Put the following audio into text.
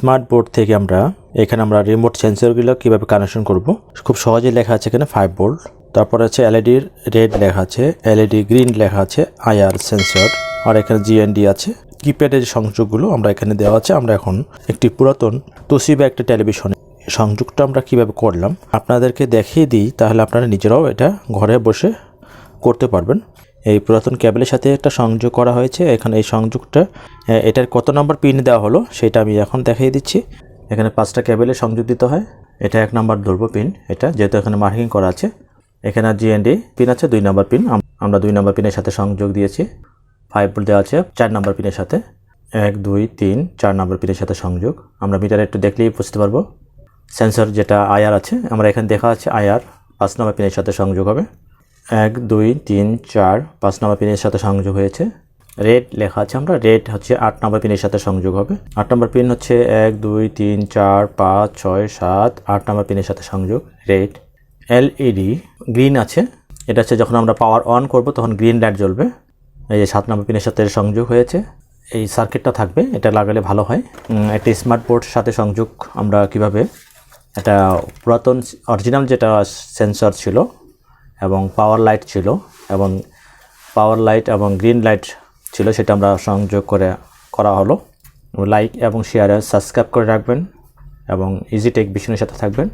Smart board থেকে এখানে আমরা রিমোট সেন্সরগুলো কীভাবে কানেকশন করব খুব সহজেই লেখা আছে এখানে 5 ভোল্ট। তারপর আছে এলইডি রেড লেখা আছে, এলইডি গ্রিন লেখা আছে, আইআর সেন্সর, আর এখানে জিএনডি আছে। কিপ্যাডের সংযোগগুলো আমরা এখানে দেওয়া আছে। আমরা এখন একটি পুরাতন তোশিবা একটা টেলিভিশনে সংযোগটা আমরা কিভাবে করলাম আপনাদেরকে দেখিয়ে দিই, তাহলে আপনারা নিজেরাও এটা ঘরে বসে করতে পারবেন। এই পুরাতন কেবলের সাথে একটা সংযোগ করা হয়েছে। এখানে এই সংযোগটা এটার কত নম্বর পিন দেওয়া হলো সেটা আমি এখন দেখিয়ে দিচ্ছি। এখানে 5টা কেবলের সংযোগ দিতে হয়। এটা 1 নম্বর ধরবো পিন, এটা যেহেতু এখানে মার্কিং করা আছে। এখানে জিএনডি পিন আছে 2 নম্বর পিন, আমরা 2 নম্বর পিনের সাথে সংযোগ দিয়েছি। 5 ভোল্ট দেওয়া আছে 4 নম্বর পিনের সাথে, 1 2 3 4 নম্বর পিনের সাথে সংযোগ। আমরা মিটারে একটু দেখলেই বুঝতে পারবো। সেন্সর যেটা আইআর আছে, আমরা এখানে দেখা আছে আইআর 5 নম্বর পিনের সাথে সংযোগ হবে। 1 2 3 4 5 নম্বর পিনের সাথে সংযোগ হয়েছে। রেড লেখা আছে, আমরা রেড হচ্ছে 8 নম্বর পিনের সাথে সংযোগ হবে। 8 নম্বর পিন হচ্ছে 1 2 3 4 5 6 7 8 নম্বর পিনের সাথে সংযোগ রেড। এলইডি গ্রিন আছে, এটা হচ্ছে যখন আমরা পাওয়ার অন করব তখন গ্রিন লাইট জ্বলবে। এই যে 7 নম্বর পিনের সাথে সংযোগ হয়েছে। এই সার্কিটটা থাকবে, এটা লাগালে ভালো হয়। একটা স্মার্ট বোর্ড সাথে সংযোগ আমরা কিভাবে, এটা পুরাতন অরিজিনাল যেটা সেন্সর ছিল এবং পাওয়ার লাইট ছিল এবং পাওয়ার লাইট এবং গ্রিন লাইট ছিল, সেটা আমরা সংযোগ করা হলো। লাইক এবং শেয়ারে সাবস্ক্রাইব করে রাখবেন এবং ইজি টেক ভিশনের সাথে থাকবেন।